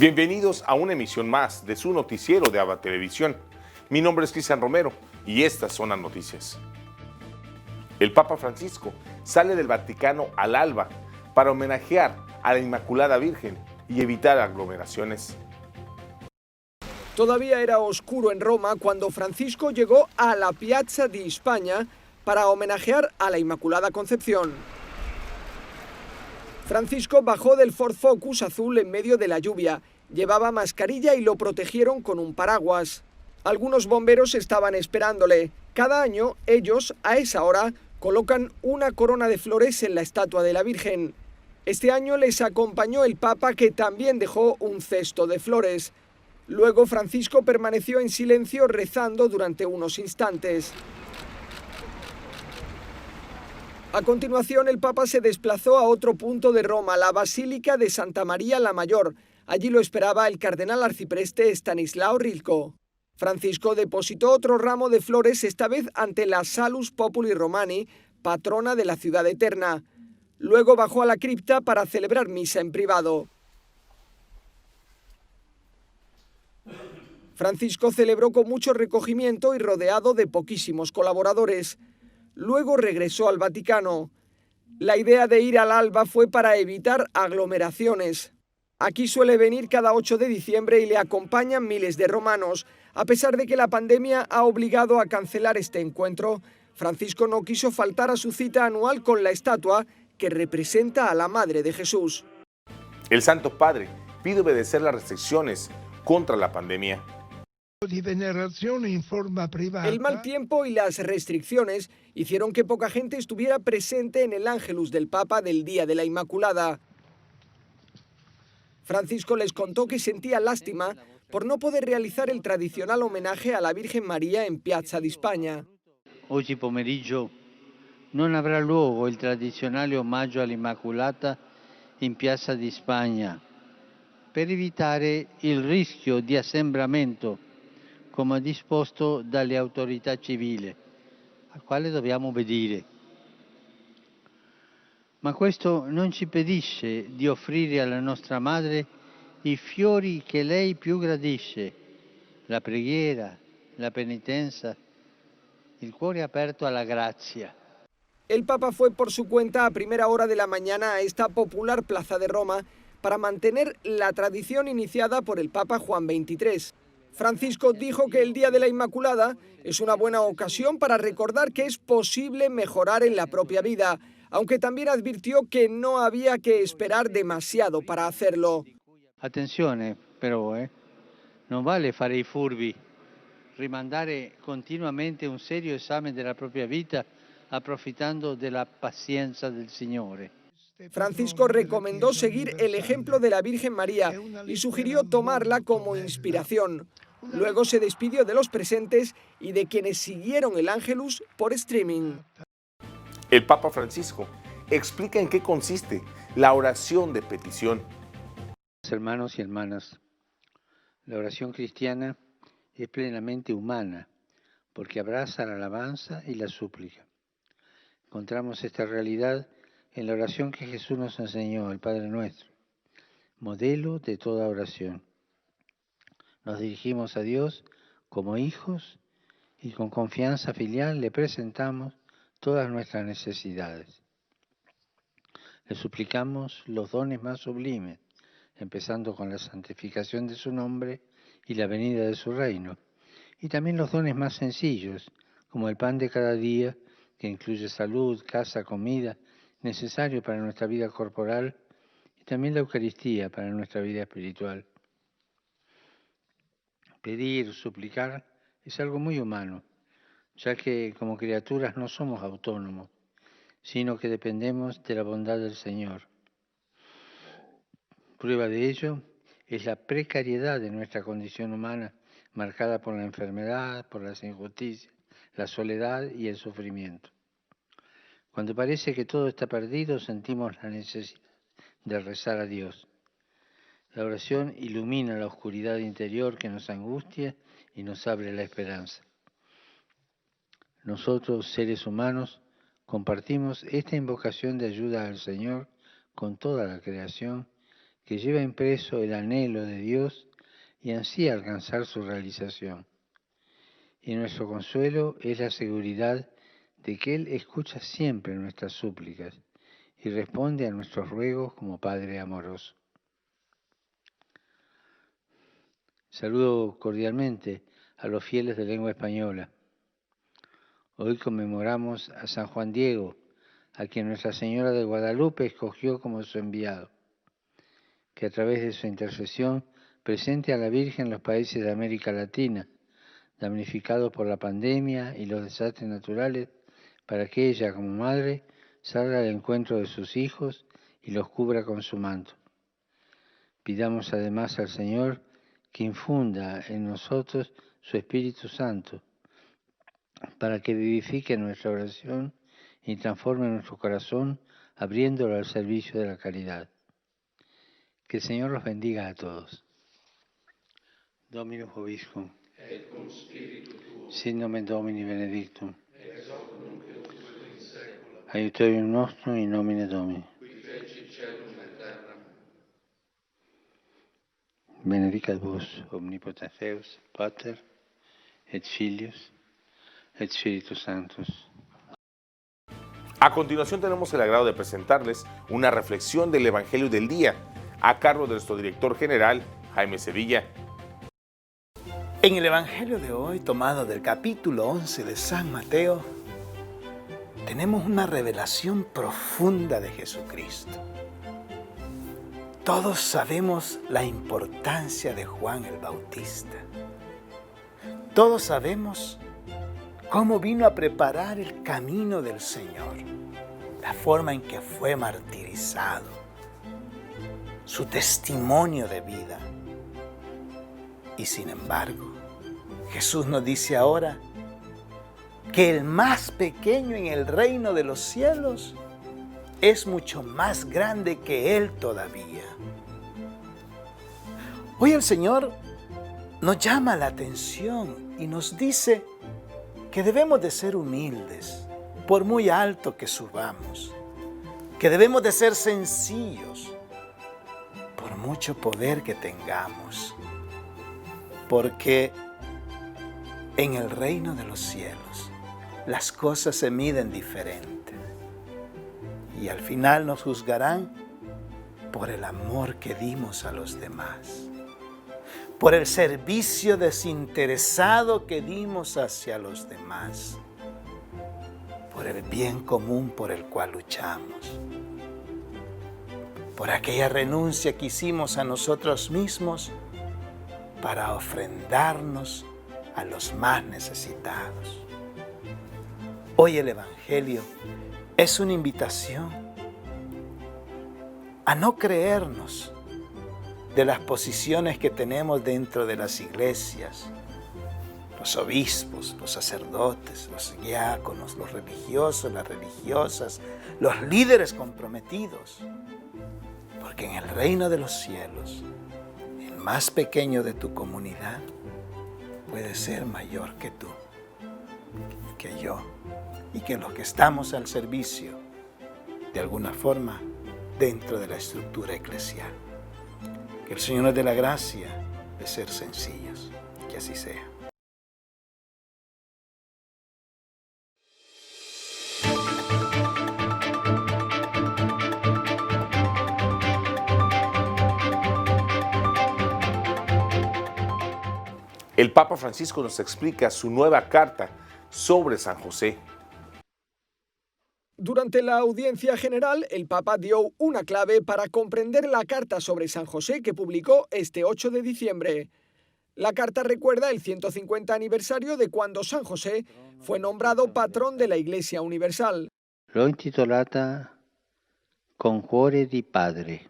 Bienvenidos a una emisión más de su noticiero de ABA Televisión. Mi nombre es Cristian Romero y estas son las noticias. El Papa Francisco sale del Vaticano al alba para homenajear a la Inmaculada Virgen y evitar aglomeraciones. Todavía era oscuro en Roma cuando Francisco llegó a la Piazza di Spagna para homenajear a la Inmaculada Concepción. Francisco bajó del Ford Focus azul en medio de la lluvia, llevaba mascarilla y lo protegieron con un paraguas. Algunos bomberos estaban esperándole. Cada año, ellos, a esa hora, colocan una corona de flores en la estatua de la Virgen. Este año les acompañó el Papa, que también dejó un cesto de flores. Luego Francisco permaneció en silencio rezando durante unos instantes. A continuación, el Papa se desplazó a otro punto de Roma, la Basílica de Santa María la Mayor. Allí lo esperaba el cardenal arcipreste Stanislao Rilko. Francisco depositó otro ramo de flores, esta vez ante la Salus Populi Romani, patrona de la ciudad eterna. Luego bajó a la cripta para celebrar misa en privado. Francisco celebró con mucho recogimiento y rodeado de poquísimos colaboradores. Luego regresó al Vaticano. La idea de ir al alba fue para evitar aglomeraciones. Aquí suele venir cada 8 de diciembre y le acompañan miles de romanos. A pesar de que la pandemia ha obligado a cancelar este encuentro, Francisco no quiso faltar a su cita anual con la estatua que representa a la Madre de Jesús. El Santo Padre pide obedecer las restricciones contra la pandemia. El mal tiempo y las restricciones hicieron que poca gente estuviera presente en el Ángelus del Papa del Día de la Inmaculada. Francisco les contó que sentía lástima por no poder realizar el tradicional homenaje a la Virgen María en Piazza di Spagna. Oggi pomeriggio non avrà luogo il tradizionale omaggio all'Immacolata in Piazza di Spagna per evitare il rischio di assembramento come disposto dalle autorità civili, al quale dobbiamo obbedire. Ma questo non ci impedisce di offrire alla nostra Madre i fiori che lei più gradisce, la preghiera, la penitenza, il cuore aperto alla grazia. El Papa fue por su cuenta a primera hora de la mañana a esta popular plaza de Roma para mantener la tradición iniciada por el Papa Juan XXIII. Francisco dijo que el Día de la Inmaculada es una buena ocasión para recordar que es posible mejorar en la propia vida, aunque también advirtió que no había que esperar demasiado para hacerlo. Attenzione però, non vale fare i furbi, rimandare continuamente un serio esame della propria vita approfittando della pazienza del Signore. Francisco recomendó seguir el ejemplo de la Virgen María y sugirió tomarla como inspiración. Luego se despidió de los presentes y de quienes siguieron el Ángelus por streaming. El Papa Francisco explica en qué consiste la oración de petición. Hermanos y hermanas, la oración cristiana es plenamente humana porque abraza la alabanza y la súplica. Encontramos esta realidad en la oración que Jesús nos enseñó, el Padre Nuestro, modelo de toda oración. Nos dirigimos a Dios como hijos y con confianza filial le presentamos todas nuestras necesidades. Le suplicamos los dones más sublimes, empezando con la santificación de su nombre y la venida de su reino, y también los dones más sencillos, como el pan de cada día, que incluye salud, casa, comida, necesario para nuestra vida corporal, y también la Eucaristía para nuestra vida espiritual. Pedir, suplicar, es algo muy humano, ya que como criaturas no somos autónomos, sino que dependemos de la bondad del Señor. Prueba de ello es la precariedad de nuestra condición humana, marcada por la enfermedad, por las injusticias, la soledad y el sufrimiento. Cuando parece que todo está perdido, sentimos la necesidad de rezar a Dios. La oración ilumina la oscuridad interior que nos angustia y nos abre la esperanza. Nosotros, seres humanos, compartimos esta invocación de ayuda al Señor con toda la creación que lleva impreso el anhelo de Dios y ansía alcanzar su realización. Y nuestro consuelo es la seguridad de que Él escucha siempre nuestras súplicas y responde a nuestros ruegos como Padre amoroso. Saludo cordialmente a los fieles de lengua española. Hoy conmemoramos a San Juan Diego, a quien Nuestra Señora de Guadalupe escogió como su enviado, que a través de su intercesión presente a la Virgen los países de América Latina, damnificados por la pandemia y los desastres naturales, para que ella, como madre, salga al encuentro de sus hijos y los cubra con su manto. Pidamos además al Señor que infunda en nosotros su Espíritu Santo, para que vivifique nuestra oración y transforme nuestro corazón, abriéndolo al servicio de la caridad. Que el Señor los bendiga a todos. Dominus vobiscum. Et cum spiritu tuo. Sin nomen Domini benedictum. Ex hoc nunc et usque in saecula. Aiutorium nostrum in nomine Domini. Qui feci caelum et terram. Benedicat vos omnipotens Deus, Pater, et Filius, et Spiritus Sanctus. A continuación tenemos el agrado de presentarles una reflexión del Evangelio del Día, a cargo de nuestro director general, Jaime Sevilla. En el Evangelio de hoy, tomado del capítulo 11 de San Mateo, tenemos una revelación profunda de Jesucristo. Todos sabemos la importancia de Juan el Bautista. Todos sabemos cómo vino a preparar el camino del Señor, la forma en que fue martirizado, su testimonio de vida. Y sin embargo, Jesús nos dice ahora que el más pequeño en el reino de los cielos es mucho más grande que Él todavía. Hoy el Señor nos llama la atención y nos dice que debemos de ser humildes, por muy alto que subamos, que debemos de ser sencillos, por mucho poder que tengamos, porque en el reino de los cielos las cosas se miden diferente y al final nos juzgarán por el amor que dimos a los demás, por el servicio desinteresado que dimos hacia los demás, por el bien común por el cual luchamos, por aquella renuncia que hicimos a nosotros mismos para ofrendarnos a los más necesitados. Hoy el Evangelio es una invitación a no creernos de las posiciones que tenemos dentro de las iglesias, los obispos, los sacerdotes, los diáconos, los religiosos, las religiosas, los líderes comprometidos, porque en el reino de los cielos, el más pequeño de tu comunidad puede ser mayor que tú, que yo, y que los que estamos al servicio, de alguna forma, dentro de la estructura eclesial. Que el Señor nos dé la gracia de ser sencillos, que así sea. El Papa Francisco nos explica su nueva carta sobre San José. Durante la audiencia general, el Papa dio una clave para comprender la carta sobre San José que publicó este 8 de diciembre. La carta recuerda el 150 aniversario de cuando San José fue nombrado patrón de la Iglesia Universal. L'ho intitolata Con cuore di padre.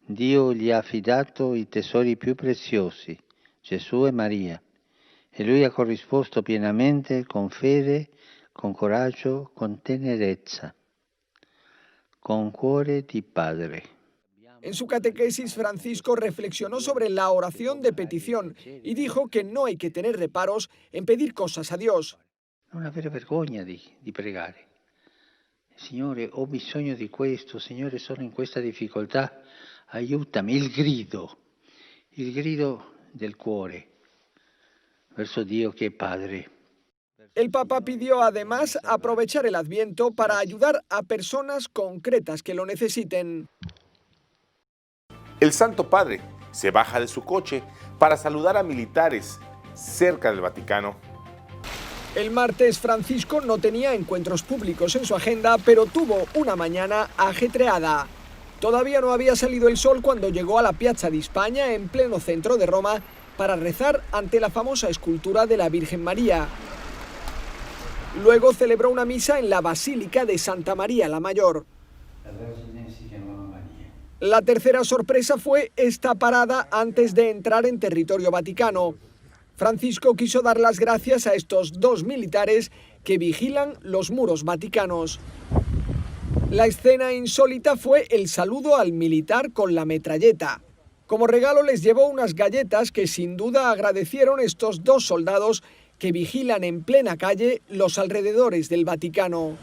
Dio gli ha affidato i tesori più preziosi, Gesù e Maria, e lui ha corrisposto pienamente con fede, con coraggio, con tenerezza. Con cuore di padre. En su catequesis, Francisco reflexionó sobre la oración de petición y dijo que no hay que tener reparos en pedir cosas a Dios. Non avere vergogna di pregare. Signore, ho bisogno di questo, Signore, sono in questa difficoltà, aiutami, il grido del cuore verso Dio che è Padre. El Papa pidió además aprovechar el Adviento para ayudar a personas concretas que lo necesiten. El Santo Padre se baja de su coche para saludar a militares cerca del Vaticano. El martes Francisco no tenía encuentros públicos en su agenda, pero tuvo una mañana ajetreada. Todavía no había salido el sol cuando llegó a la Piazza di Spagna, en pleno centro de Roma, para rezar ante la famosa escultura de la Virgen María. Luego celebró una misa en la Basílica de Santa María la Mayor. La tercera sorpresa fue esta parada antes de entrar en territorio vaticano. Francisco quiso dar las gracias a estos 2 militares que vigilan los muros vaticanos. La escena insólita fue el saludo al militar con la metralleta. Como regalo les llevó unas galletas que sin duda agradecieron estos 2 soldados que vigilan en plena calle los alrededores del Vaticano.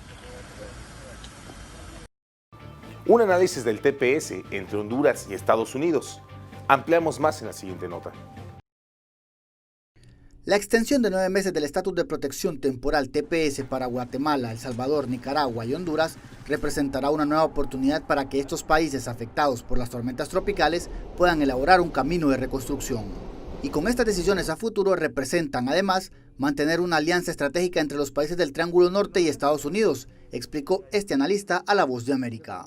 Un análisis del TPS entre Honduras y Estados Unidos. Ampliamos más en la siguiente nota. La extensión de 9 meses del estatus de protección temporal TPS para Guatemala, El Salvador, Nicaragua y Honduras representará una nueva oportunidad para que estos países afectados por las tormentas tropicales puedan elaborar un camino de reconstrucción. Y con estas decisiones a futuro representan además mantener una alianza estratégica entre los países del Triángulo Norte y Estados Unidos, explicó este analista a La Voz de América.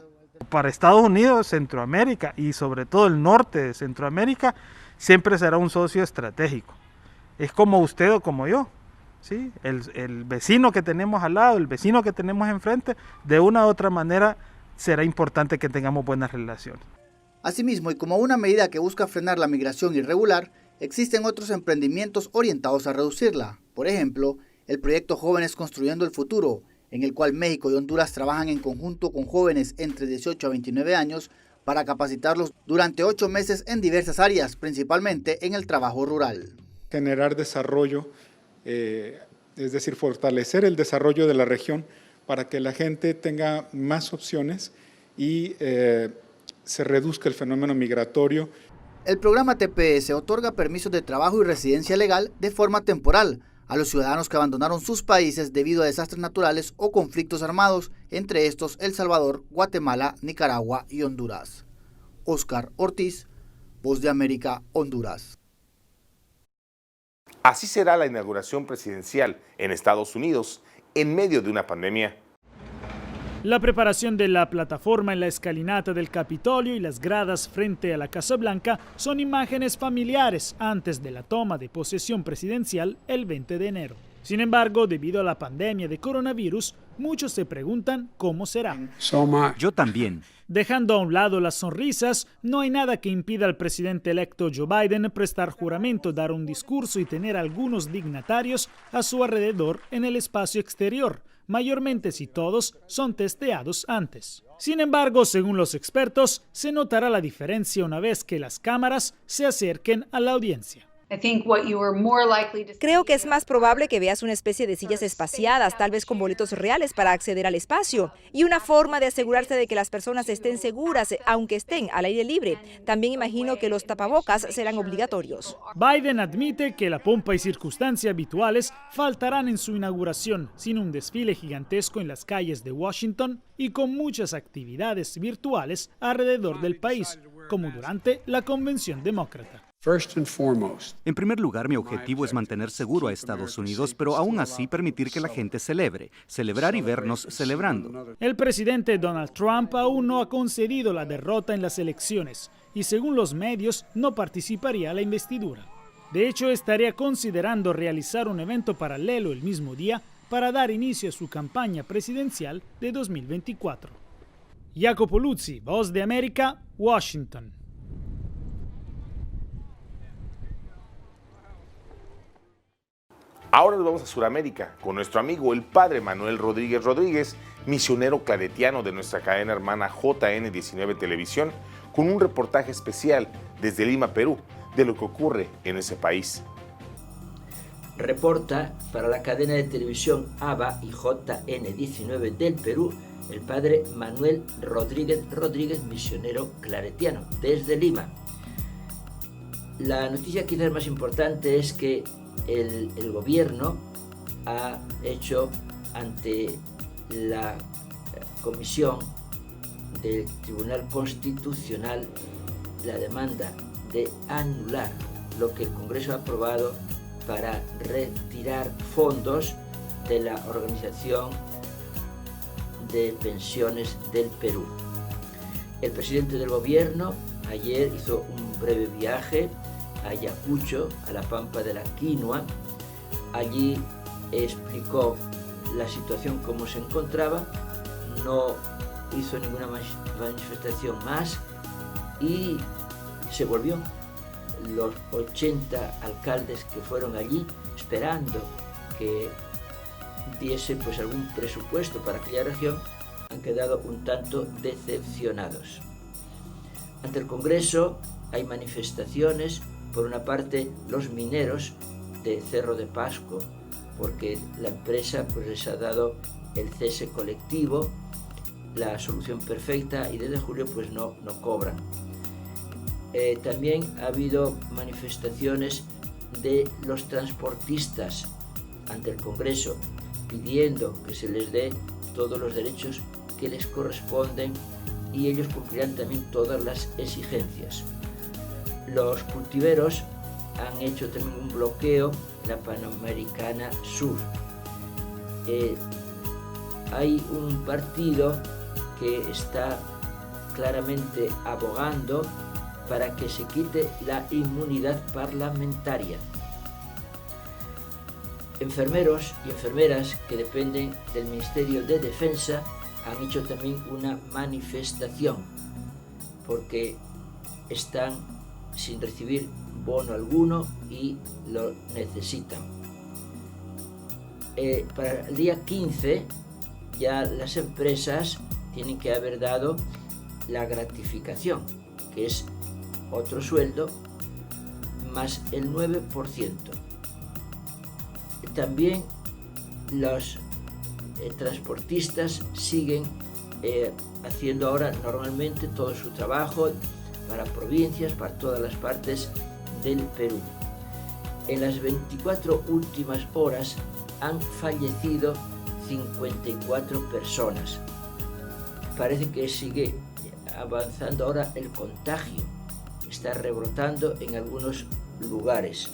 Para Estados Unidos, Centroamérica y sobre todo el norte de Centroamérica siempre será un socio estratégico. Es como usted o como yo, ¿sí? El vecino que tenemos al lado, el vecino que tenemos enfrente, de una u otra manera será importante que tengamos buenas relaciones. Asimismo, y como una medida que busca frenar la migración irregular, existen otros emprendimientos orientados a reducirla. Por ejemplo, el proyecto Jóvenes Construyendo el Futuro, en el cual México y Honduras trabajan en conjunto con jóvenes entre 18 a 29 años para capacitarlos durante 8 meses en diversas áreas, principalmente en el trabajo rural. Generar desarrollo, es decir, fortalecer el desarrollo de la región para que la gente tenga más opciones y se reduzca el fenómeno migratorio. El programa TPS otorga permisos de trabajo y residencia legal de forma temporal a los ciudadanos que abandonaron sus países debido a desastres naturales o conflictos armados, entre estos El Salvador, Guatemala, Nicaragua y Honduras. Óscar Ortiz, Voz de América, Honduras. Así será la inauguración presidencial en Estados Unidos en medio de una pandemia. La preparación de la plataforma en la escalinata del Capitolio y las gradas frente a la Casa Blanca son imágenes familiares antes de la toma de posesión presidencial el 20 de enero. Sin embargo, debido a la pandemia de coronavirus, muchos se preguntan cómo será. Yo también. Dejando a un lado las sonrisas, no hay nada que impida al presidente electo Joe Biden prestar juramento, dar un discurso y tener algunos dignatarios a su alrededor en el espacio exterior, mayormente si todos son testeados antes. Sin embargo, según los expertos, se notará la diferencia una vez que las cámaras se acerquen a la audiencia. Creo que es más probable que veas una especie de sillas espaciadas, tal vez con boletos reales para acceder al espacio, y una forma de asegurarse de que las personas estén seguras, aunque estén al aire libre. También imagino que los tapabocas serán obligatorios. Biden admite que la pompa y circunstancia habituales faltarán en su inauguración, sin un desfile gigantesco en las calles de Washington y con muchas actividades virtuales alrededor del país, como durante la convención demócrata. En primer lugar, mi objetivo es mantener seguro a Estados Unidos, pero aún así permitir que la gente celebrar y vernos celebrando. El presidente Donald Trump aún no ha concedido la derrota en las elecciones y, según los medios, no participaría en la investidura. De hecho, estaría considerando realizar un evento paralelo el mismo día para dar inicio a su campaña presidencial de 2024. Jacopo Luzzi, Voz de América, Washington. Ahora nos vamos a Sudamérica con nuestro amigo el padre Manuel Rodríguez Rodríguez, misionero claretiano de nuestra cadena hermana JN19 Televisión, con un reportaje especial desde Lima, Perú, de lo que ocurre en ese país. Reporta para la cadena de televisión ABA y JN19 del Perú el padre Manuel Rodríguez, misionero claretiano, desde Lima. La noticia quizás más importante es que el gobierno ha hecho ante la comisión del Tribunal Constitucional la demanda de anular lo que el Congreso ha aprobado para retirar fondos de la Organización de Pensiones del Perú. El presidente del gobierno ayer hizo un breve viaje a Ayacucho, a la Pampa de la Quinua. Allí explicó la situación como se encontraba, no hizo ninguna manifestación más y se volvió. Los 80 alcaldes que fueron allí esperando que diese pues algún presupuesto para aquella región han quedado un tanto decepcionados. Ante el Congreso hay manifestaciones, por una parte los mineros de Cerro de Pasco, porque la empresa pues les ha dado el cese colectivo, la solución perfecta, y desde julio pues no cobran. También ha habido manifestaciones de los transportistas ante el Congreso pidiendo que se les dé todos los derechos que les corresponden y ellos cumplirán también todas las exigencias. Los cultiveros han hecho también un bloqueo en la Panamericana Sur. Hay un partido que está claramente abogando para que se quite la inmunidad parlamentaria. Enfermeros y enfermeras que dependen del Ministerio de Defensa han hecho también una manifestación porque están sin recibir bono alguno y lo necesitan. Para el día 15 ya las empresas tienen que haber dado la gratificación, que es otro sueldo más el 9%. También los transportistas siguen haciendo ahora normalmente todo su trabajo para provincias, para todas las partes del Perú. En las 24 últimas horas han fallecido 54 personas. Parece que sigue avanzando ahora el contagio, está rebrotando en algunos lugares.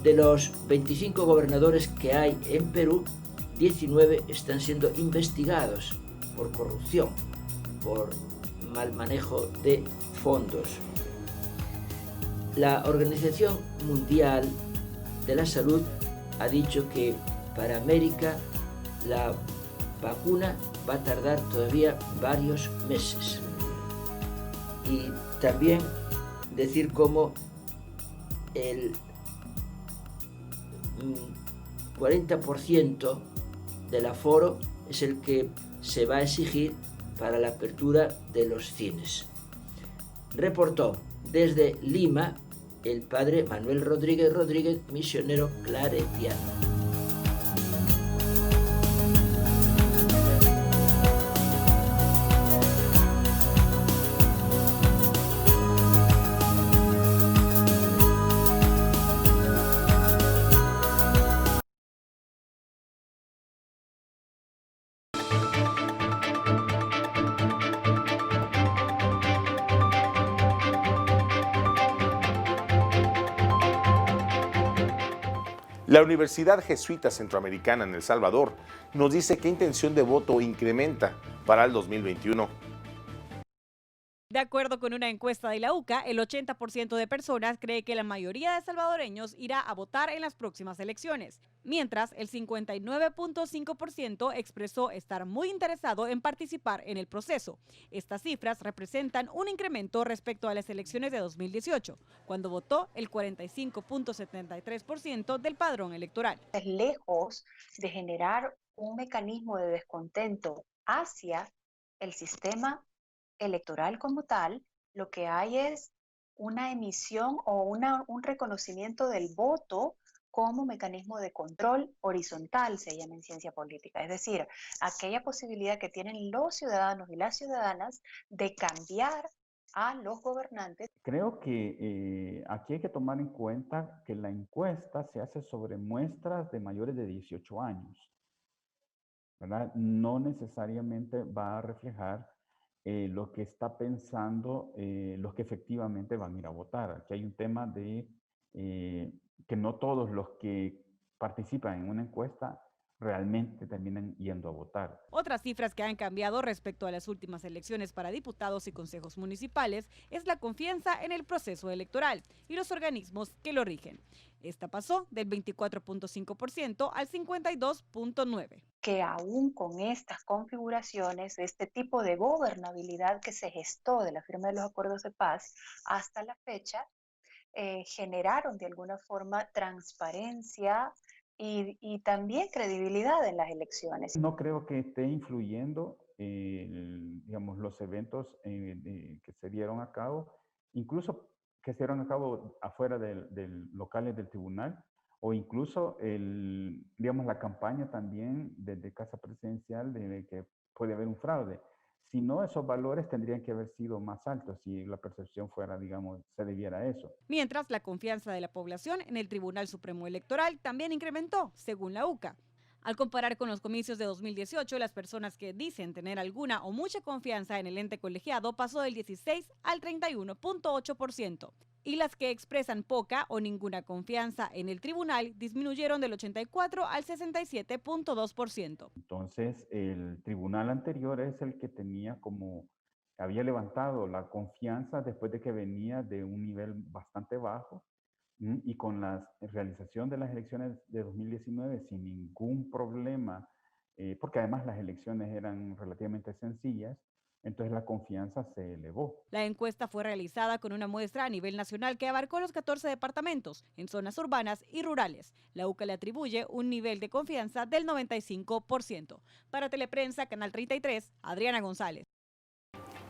De los 25 gobernadores que hay en Perú, 19 están siendo investigados por corrupción, por mal manejo de fondos. La Organización Mundial de la Salud ha dicho que para América la vacuna va a tardar todavía varios meses. Y también decir cómo el 40% del aforo es el que se va a exigir para la apertura de los cines. Reportó desde Lima el padre Manuel Rodríguez, misionero claretiano. La Universidad Jesuita Centroamericana en El Salvador nos dice qué intención de voto incrementa para el 2021. De acuerdo con una encuesta de la UCA, el 80% de personas cree que la mayoría de salvadoreños irá a votar en las próximas elecciones, mientras el 59.5% expresó estar muy interesado en participar en el proceso. Estas cifras representan un incremento respecto a las elecciones de 2018, cuando votó el 45.73% del padrón electoral. Lejos de generar un mecanismo de descontento hacia el sistema electoral como tal, lo que hay es una emisión o un reconocimiento del voto como mecanismo de control horizontal, se llama en ciencia política, es decir, aquella posibilidad que tienen los ciudadanos y las ciudadanas de cambiar a los gobernantes. Creo que aquí hay que tomar en cuenta que la encuesta se hace sobre muestras de mayores de 18 años, ¿verdad? No necesariamente va a reflejar lo que está pensando los que efectivamente van a ir a votar. Aquí hay un tema de que no todos los que participan en una encuesta realmente terminan yendo a votar. Otras cifras que han cambiado respecto a las últimas elecciones para diputados y consejos municipales es la confianza en el proceso electoral y los organismos que lo rigen. Esta pasó del 24.5% al 52.9%. Que aún con estas configuraciones, este tipo de gobernabilidad que se gestó de la firma de los acuerdos de paz hasta la fecha, generaron de alguna forma transparencia y también credibilidad en las elecciones. No creo que esté influyendo, digamos, los eventos que se dieron a cabo, incluso que se dieron a cabo afuera del locales del tribunal, o incluso, digamos, la campaña también desde Casa Presidencial de que puede haber un fraude. Si no, esos valores tendrían que haber sido más altos si la percepción fuera, digamos, se debiera a eso. Mientras, la confianza de la población en el Tribunal Supremo Electoral también incrementó, según la UCA. Al comparar con los comicios de 2018, las personas que dicen tener alguna o mucha confianza en el ente colegiado pasó del 16 al 31.8%. Y las que expresan poca o ninguna confianza en el tribunal disminuyeron del 84 al 67.2%. Entonces, el tribunal anterior es el que tenía había levantado la confianza después de que venía de un nivel bastante bajo, y con la realización de las elecciones de 2019 sin ningún problema, porque además las elecciones eran relativamente sencillas, entonces la confianza se elevó. La encuesta fue realizada con una muestra a nivel nacional que abarcó los 14 departamentos, en zonas urbanas y rurales. La UCA le atribuye un nivel de confianza del 95%. Para Teleprensa, Canal 33, Adriana González.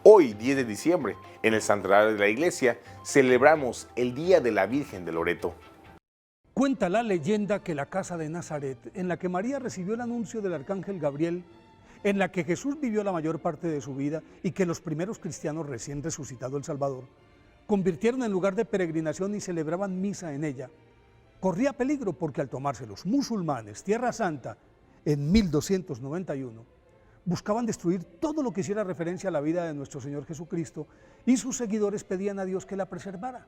Hoy, 10 de diciembre, en el Santuario de la Iglesia, celebramos el Día de la Virgen de Loreto. Cuenta la leyenda que la casa de Nazaret, en la que María recibió el anuncio del arcángel Gabriel, en la que Jesús vivió la mayor parte de su vida y que los primeros cristianos recién resucitado el Salvador convirtieron en lugar de peregrinación y celebraban misa en ella, corría peligro porque al tomarse los musulmanes Tierra Santa en 1291, buscaban destruir todo lo que hiciera referencia a la vida de nuestro Señor Jesucristo y sus seguidores pedían a Dios que la preservara.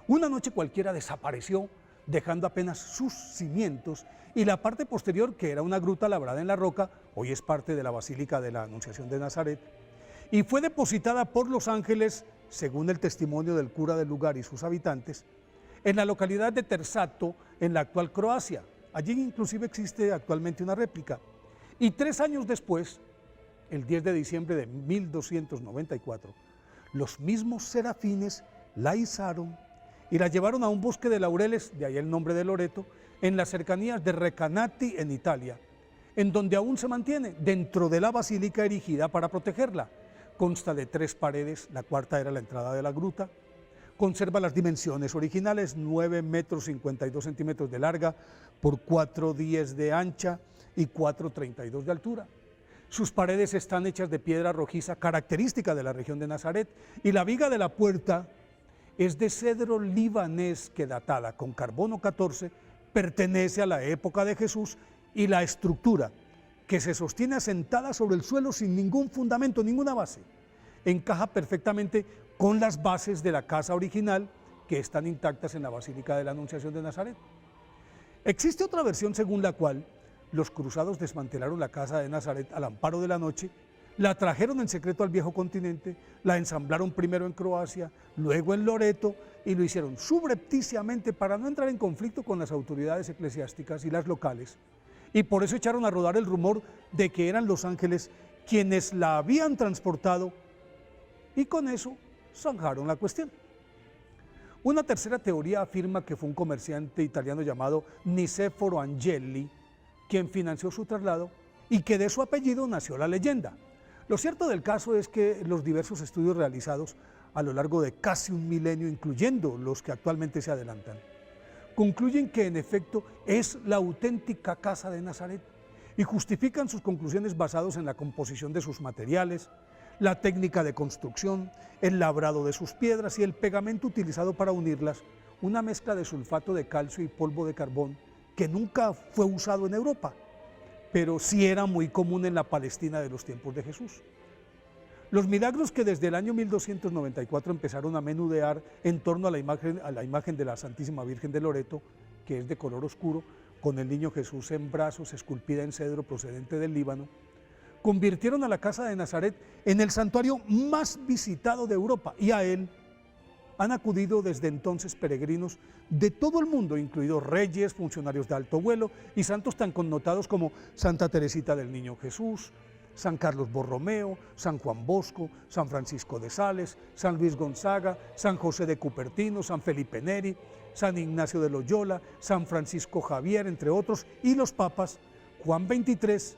Una noche cualquiera desapareció, dejando apenas sus cimientos y la parte posterior, que era una gruta labrada en la roca, hoy es parte de la Basílica de la Anunciación de Nazaret, y fue depositada por los ángeles, según el testimonio del cura del lugar y sus habitantes, en la localidad de Terzato, en la actual Croacia. Allí inclusive existe actualmente una réplica. Y 3 años después, el 10 de diciembre de 1294, los mismos serafines la izaron y la llevaron a un bosque de laureles, de ahí el nombre de Loreto, en las cercanías de Recanati, en Italia, en donde aún se mantiene dentro de la basílica erigida para protegerla. Consta de 3 paredes, la cuarta era la entrada de la gruta, conserva las dimensiones originales, 9 metros 52 centímetros de larga por 4,10 de ancha y 4,32 de altura. Sus paredes están hechas de piedra rojiza, característica de la región de Nazaret, y la viga de la puerta es de cedro libanés que, datada con carbono 14, pertenece a la época de Jesús, y la estructura, que se sostiene asentada sobre el suelo sin ningún fundamento, ninguna base, encaja perfectamente con las bases de la casa original que están intactas en la Basílica de la Anunciación de Nazaret. Existe otra versión según la cual los cruzados desmantelaron la casa de Nazaret al amparo de la noche, la trajeron en secreto al viejo continente, la ensamblaron primero en Croacia, luego en Loreto, y lo hicieron subrepticiamente para no entrar en conflicto con las autoridades eclesiásticas y las locales. Y por eso echaron a rodar el rumor de que eran los ángeles quienes la habían transportado, y con eso zanjaron la cuestión. Una tercera teoría afirma que fue un comerciante italiano llamado Niceforo Angeli quien financió su traslado y que de su apellido nació la leyenda. Lo cierto del caso es que los diversos estudios realizados a lo largo de casi un milenio, incluyendo los que actualmente se adelantan, concluyen que en efecto es la auténtica casa de Nazaret y justifican sus conclusiones basados en la composición de sus materiales, la técnica de construcción, el labrado de sus piedras y el pegamento utilizado para unirlas, una mezcla de sulfato de calcio y polvo de carbón que nunca fue usado en Europa, pero sí era muy común en la Palestina de los tiempos de Jesús. Los milagros que desde el año 1294 empezaron a menudear en torno a la imagen de la Santísima Virgen de Loreto, que es de color oscuro, con el niño Jesús en brazos, esculpida en cedro procedente del Líbano, convirtieron a la casa de Nazaret en el santuario más visitado de Europa, y a él han acudido desde entonces peregrinos de todo el mundo, incluidos reyes, funcionarios de alto vuelo y santos tan connotados como Santa Teresita del Niño Jesús, San Carlos Borromeo, San Juan Bosco, San Francisco de Sales, San Luis Gonzaga, San José de Cupertino, San Felipe Neri, San Ignacio de Loyola, San Francisco Javier, entre otros, y los papas Juan XXIII,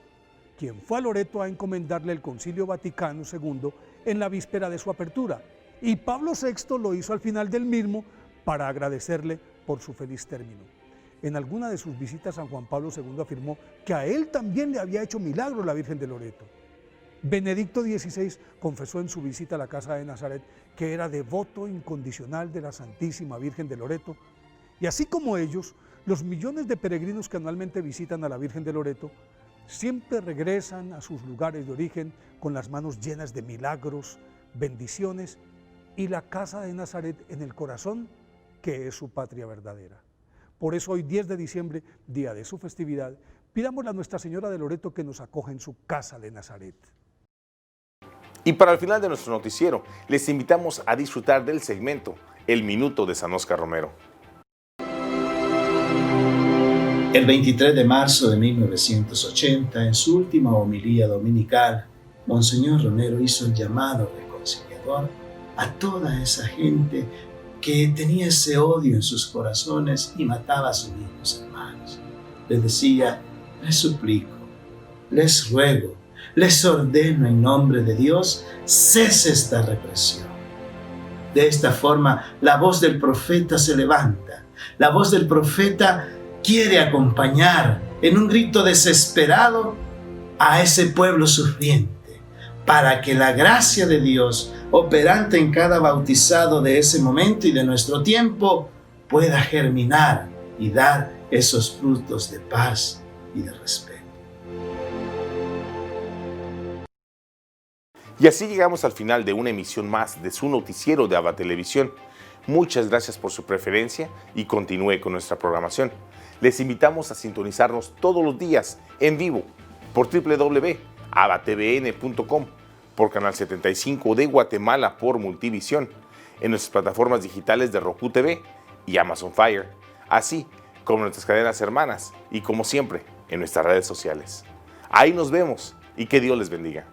quien fue a Loreto a encomendarle el Concilio Vaticano II en la víspera de su apertura, y Pablo VI lo hizo al final del mismo para agradecerle por su feliz término. En alguna de sus visitas, San Juan Pablo II afirmó que a él también le había hecho milagros la Virgen de Loreto. Benedicto XVI confesó en su visita a la casa de Nazaret que era devoto incondicional de la Santísima Virgen de Loreto, y así como ellos, los millones de peregrinos que anualmente visitan a la Virgen de Loreto siempre regresan a sus lugares de origen con las manos llenas de milagros, bendiciones y la casa de Nazaret en el corazón, que es su patria verdadera. Por eso hoy, 10 de diciembre, día de su festividad, pidámosle a Nuestra Señora de Loreto que nos acoja en su casa de Nazaret. Y para el final de nuestro noticiero, les invitamos a disfrutar del segmento El Minuto de San Óscar Romero. El 23 de marzo de 1980, en su última homilía dominical, Monseñor Romero hizo el llamado reconciliador a toda esa gente que tenía ese odio en sus corazones y mataba a sus mismos hermanos. Les decía: les suplico, les ruego, les ordeno en nombre de Dios, cese esta represión. De esta forma, la voz del profeta se levanta. La voz del profeta quiere acompañar en un grito desesperado a ese pueblo sufriente, para que la gracia de Dios, operante en cada bautizado de ese momento y de nuestro tiempo, pueda germinar y dar esos frutos de paz y de respeto. Y así llegamos al final de una emisión más de su noticiero de ABA Televisión. Muchas gracias por su preferencia y continúe con nuestra programación. Les invitamos a sintonizarnos todos los días en vivo por www.abatvn.com, por Canal 75 de Guatemala por Multivisión, en nuestras plataformas digitales de Roku TV y Amazon Fire, así como en nuestras cadenas hermanas y, como siempre, en nuestras redes sociales. Ahí nos vemos y que Dios les bendiga.